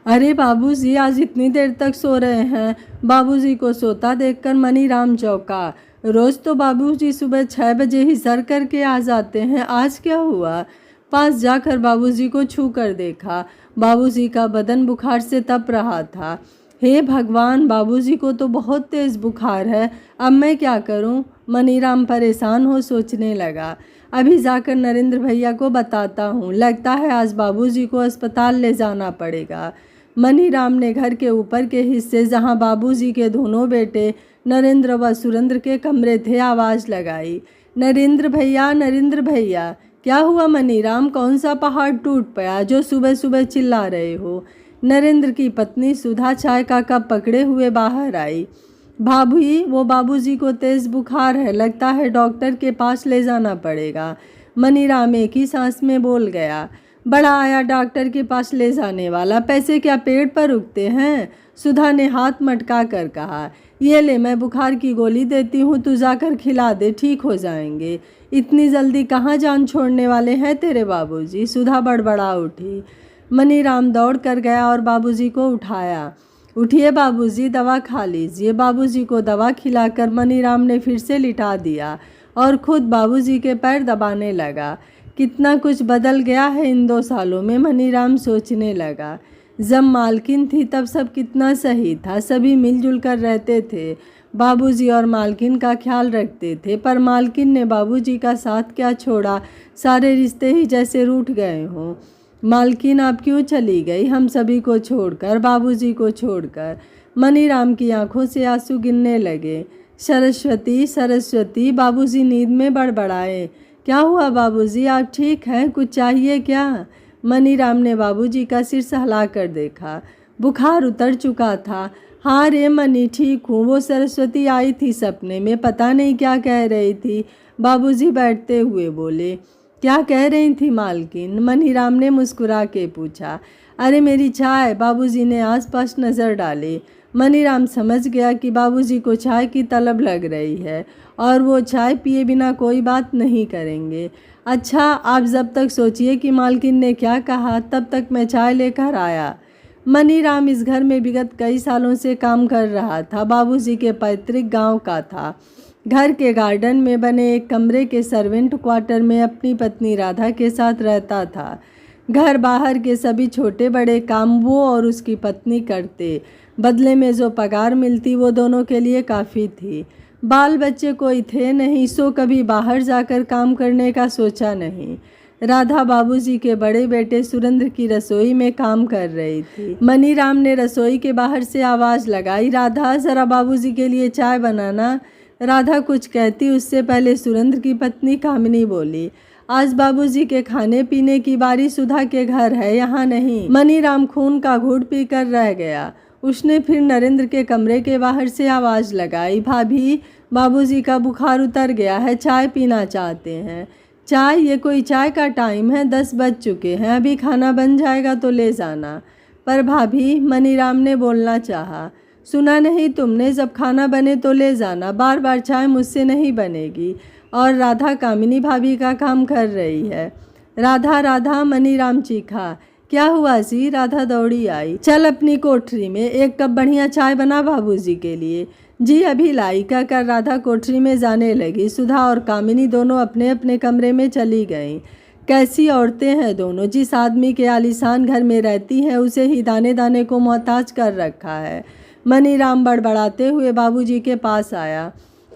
अरे बाबूजी, आज इतनी देर तक सो रहे हैं। बाबूजी को सोता देखकर मनीराम चौंका। रोज तो बाबूजी सुबह 6 बजे ही सर करके आ जाते हैं, आज क्या हुआ? पास जाकर बाबूजी को छू कर देखा। बाबूजी का बदन बुखार से तप रहा था। हे भगवान, बाबूजी को तो बहुत तेज बुखार है। अब मैं क्या करूं? मनीराम परेशान हो सोचने लगा। अभी जाकर नरेंद्र भैया को बताता हूँ, लगता है आज बाबूजी को अस्पताल ले जाना पड़ेगा। मनीराम ने घर के ऊपर के हिस्से, जहाँ बाबूजी के दोनों बेटे नरेंद्र व सुरेंद्र के कमरे थे, आवाज़ लगाई। नरेंद्र भैया, नरेंद्र भैया। क्या हुआ मनीराम? कौन सा पहाड़ टूट पड़ा जो सुबह सुबह चिल्ला रहे हो? नरेंद्र की पत्नी सुधा चाय का कप पकड़े हुए बाहर आई। भाभी, वो बाबूजी को तेज बुखार है, लगता है डॉक्टर के पास ले जाना पड़ेगा। मनीराम एक ही सांस में बोल गया। बड़ा आया डॉक्टर के पास ले जाने वाला, पैसे क्या पेड़ पर उगते हैं? सुधा ने हाथ मटका कर कहा। ये ले, मैं बुखार की गोली देती हूँ, तू जाकर खिला दे, ठीक हो जाएंगे। इतनी जल्दी कहाँ जान छोड़ने वाले हैं तेरे बाबूजी? सुधा बड़बड़ा उठी। मनीराम दौड़ कर गया और बाबूजी को उठाया। उठिए बाबूजी, दवा खा लीजिए। बाबूजी को दवा खिलाकर मनीराम ने फिर से लिटा दिया और खुद बाबूजी के पैर दबाने लगा। कितना कुछ बदल गया है इन 2 सालों में, मनीराम सोचने लगा। जब मालकिन थी तब सब कितना सही था, सभी मिलजुल कर रहते थे। बाबूजी और मालकिन का ख्याल रखते थे, पर मालकिन ने बाबूजी का साथ क्या छोड़ा, सारे रिश्ते ही जैसे रूठ गए हों। मालकिन आप क्यों चली गई, हम सभी को छोड़कर, बाबूजी को छोड़कर? मनीराम की आंखों से आंसू गिरने लगे। सरस्वती, सरस्वती, बाबूजी नींद में बड़बड़ाए। क्या हुआ बाबूजी, आप ठीक हैं? कुछ चाहिए क्या? मनीराम ने बाबूजी का सिर सहला कर देखा। बुखार उतर चुका था। हाँ रे मनी, ठीक हूँ। वो सरस्वती आई थी सपने में, पता नहीं क्या कह रही थी। बाबूजी बैठते हुए बोले। क्या कह रही थी मालकिन? मनीराम ने मुस्कुरा के पूछा। अरे मेरी चाय। बाबूजी ने आसपास नज़र डाली। मनीराम समझ गया कि बाबूजी को चाय की तलब लग रही है और वो चाय पिए बिना कोई बात नहीं करेंगे। अच्छा, आप जब तक सोचिए कि मालकिन ने क्या कहा, तब तक मैं चाय लेकर आया। मनीराम इस घर में विगत कई सालों से काम कर रहा था। बाबूजी के पैतृक गांव का था। घर के गार्डन में बने एक कमरे के सर्वेंट क्वार्टर में अपनी पत्नी राधा के साथ रहता था। घर बाहर के सभी छोटे बड़े काम वो और उसकी पत्नी करते। बदले में जो पगार मिलती वो दोनों के लिए काफ़ी थी। बाल बच्चे कोई थे नहीं, सो कभी बाहर जाकर काम करने का सोचा नहीं। राधा बाबूजी के बड़े बेटे सुरेंद्र की रसोई में काम कर रही थी। मनीराम ने रसोई के बाहर से आवाज़ लगाई। राधा, ज़रा बाबूजी के लिए चाय बनाना। राधा कुछ कहती उससे पहले सुरेंद्र की पत्नी कामिनी बोली। आज बाबूजी के खाने पीने की बारी सुधा के घर है, यहाँ नहीं। मनीराम खून का घूंट पीकर रह गया। उसने फिर नरेंद्र के कमरे के बाहर से आवाज़ लगाई। भाभी, बाबूजी का बुखार उतर गया है, चाय पीना चाहते हैं। चाय? ये कोई चाय का टाइम है? 10 बज चुके हैं, अभी खाना बन जाएगा तो ले जाना। पर भाभी, मनीराम ने बोलना चाहा। सुना नहीं तुमने? जब खाना बने तो ले जाना, बार बार चाय मुझसे नहीं बनेगी। और राधा कामिनी भाभी का काम कर रही है। राधा, राधा, मनीराम चीखा। क्या हुआ जी? राधा दौड़ी आई। चल अपनी कोठरी में 1 कप बढ़िया चाय बना बाबूजी के लिए। जी अभी लाई, कहकर राधा कोठरी में जाने लगी। सुधा और कामिनी दोनों अपने अपने कमरे में चली गईं। कैसी औरतें हैं दोनों। जिस आदमी के आलीशान घर में रहती हैं उसे ही दाने दाने को मोहताज कर रखा है। मनीराम बड़बड़ाते हुए बाबूजी के पास आया।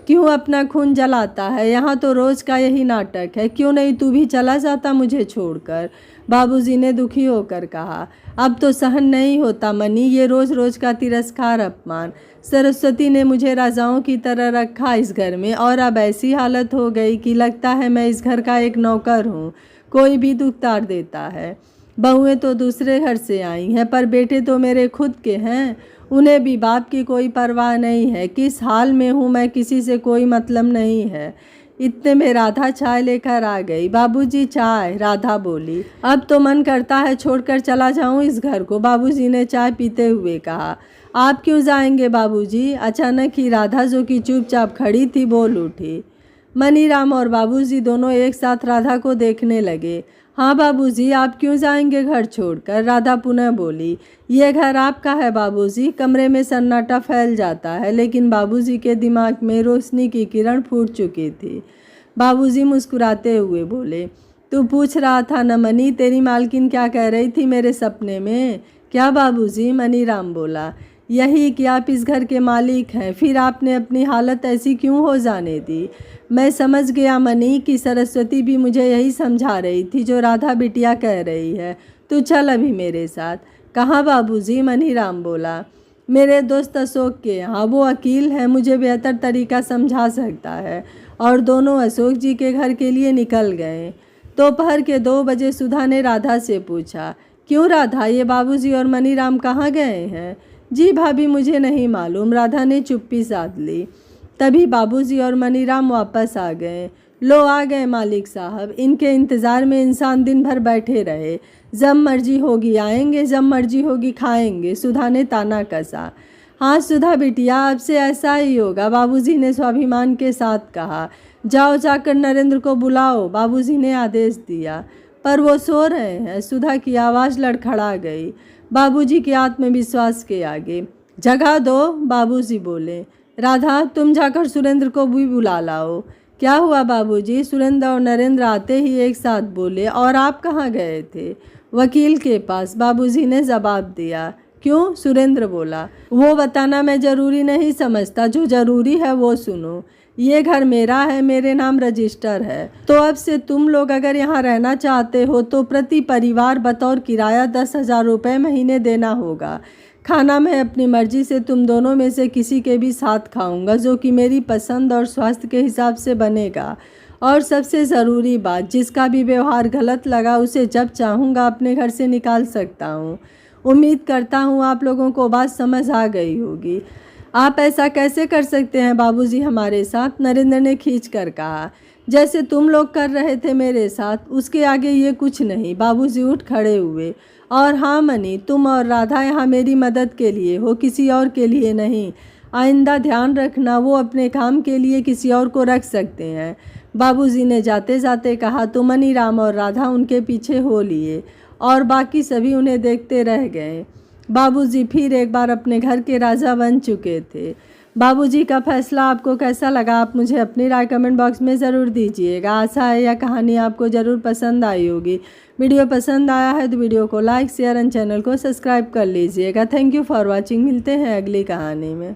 क्यों अपना खून जलाता है? यहाँ तो रोज़ का यही नाटक है। क्यों नहीं तू भी चला जाता मुझे छोड़कर? बाबूजी ने दुखी होकर कहा। अब तो सहन नहीं होता मनी, ये रोज़ रोज़ का तिरस्कार, अपमान। सरस्वती ने मुझे राजाओं की तरह रखा इस घर में, और अब ऐसी हालत हो गई कि लगता है मैं इस घर का एक नौकर हूँ। कोई भी दुख तार देता है। बहुएं तो दूसरे घर से आई हैं, पर बेटे तो मेरे खुद के हैं। उन्हें भी बाप की कोई परवाह नहीं है। किस हाल में हूँ मैं, किसी से कोई मतलब नहीं है। इतने में राधा चाय लेकर आ गई। बाबूजी चाय, राधा बोली। अब तो मन करता है छोड़कर चला जाऊं इस घर को, बाबूजी ने चाय पीते हुए कहा। आप क्यों जाएंगे बाबूजी? अचानक ही राधा, जो कि चुपचाप खड़ी थी, बोल उठी। मनीराम और बाबूजी दोनों एक साथ राधा को देखने लगे। हाँ बाबूजी, आप क्यों जाएंगे घर छोड़कर? राधा पुनः बोली। ये घर आपका है बाबूजी। कमरे में सन्नाटा फैल जाता है, लेकिन बाबूजी के दिमाग में रोशनी की किरण फूट चुकी थी। बाबूजी मुस्कुराते हुए बोले, तू पूछ रहा था न मनी, तेरी मालकिन क्या कह रही थी मेरे सपने में? क्या बाबूजी? मनीराम बोला, यही कि आप इस घर के मालिक हैं, फिर आपने अपनी हालत ऐसी क्यों हो जाने दी? मैं समझ गया मनी कि सरस्वती भी मुझे यही समझा रही थी जो राधा बिटिया कह रही है। तू चल अभी मेरे साथ। कहाँ बाबूजी? मनीराम बोला, मेरे दोस्त अशोक के यहाँ। वो वकील है, मुझे बेहतर तरीका समझा सकता है। और दोनों अशोक जी के घर के लिए निकल गए। दोपहर के 2 बजे सुधा ने राधा से पूछा, क्यों राधा, ये बाबूजी और मनीराम कहाँ गए हैं? जी भाभी, मुझे नहीं मालूम, राधा ने चुप्पी साध ली। तभी बाबूजी और मनीराम वापस आ गए। लो आ गए मालिक साहब। इनके इंतज़ार में इंसान दिन भर बैठे रहे। जब मर्जी होगी आएंगे, जब मर्जी होगी खाएंगे, सुधा ने ताना कसा। हाँ सुधा बिटिया, अब से ऐसा ही होगा, बाबूजी ने स्वाभिमान के साथ कहा। जाओ जाकर नरेंद्र को बुलाओ, बाबूजी ने आदेश दिया। पर वो सो रहे हैं, सुधा की आवाज़ लड़खड़ा गई बाबूजी के आत्मविश्वास के आगे। जगा दो, बाबूजी बोले। राधा, तुम जाकर सुरेंद्र को भी बुला लाओ। क्या हुआ बाबूजी? सुरेंद्र और नरेंद्र आते ही एक साथ बोले। और आप कहाँ गए थे? वकील के पास, बाबूजी ने जवाब दिया। क्यों? सुरेंद्र बोला। वो बताना मैं ज़रूरी नहीं समझता, जो ज़रूरी है वो सुनो। ये घर मेरा है, मेरे नाम रजिस्टर है। तो अब से तुम लोग अगर यहाँ रहना चाहते हो तो प्रति परिवार बतौर किराया 10,000 रुपये महीने देना होगा। खाना मैं अपनी मर्जी से तुम दोनों में से किसी के भी साथ खाऊंगा, जो कि मेरी पसंद और स्वास्थ्य के हिसाब से बनेगा। और सबसे ज़रूरी बात, जिसका भी व्यवहार गलत लगा उसे जब चाहूँगा अपने घर से निकाल सकता हूँ। उम्मीद करता हूँ आप लोगों को बात समझ आ गई होगी। आप ऐसा कैसे कर सकते हैं बाबूजी हमारे साथ? नरेंद्र ने खींच कर कहा। जैसे तुम लोग कर रहे थे मेरे साथ, उसके आगे ये कुछ नहीं। बाबूजी उठ खड़े हुए। और हाँ मनी, तुम और राधा यहाँ मेरी मदद के लिए हो, किसी और के लिए नहीं। आइंदा ध्यान रखना, वो अपने काम के लिए किसी और को रख सकते हैं। बाबूजी ने जाते जाते कहा तो मनीराम और राधा उनके पीछे हो लिए और बाकी सभी उन्हें देखते रह गए। बाबूजी फिर एक बार अपने घर के राजा बन चुके थे। बाबूजी का फैसला आपको कैसा लगा? आप मुझे अपनी राय कमेंट बॉक्स में ज़रूर दीजिएगा। आशा है यह कहानी आपको ज़रूर पसंद आई होगी। वीडियो पसंद आया है तो वीडियो को लाइक, शेयर एंड चैनल को सब्सक्राइब कर लीजिएगा। Thank you for watching. मिलते हैं अगली कहानी में।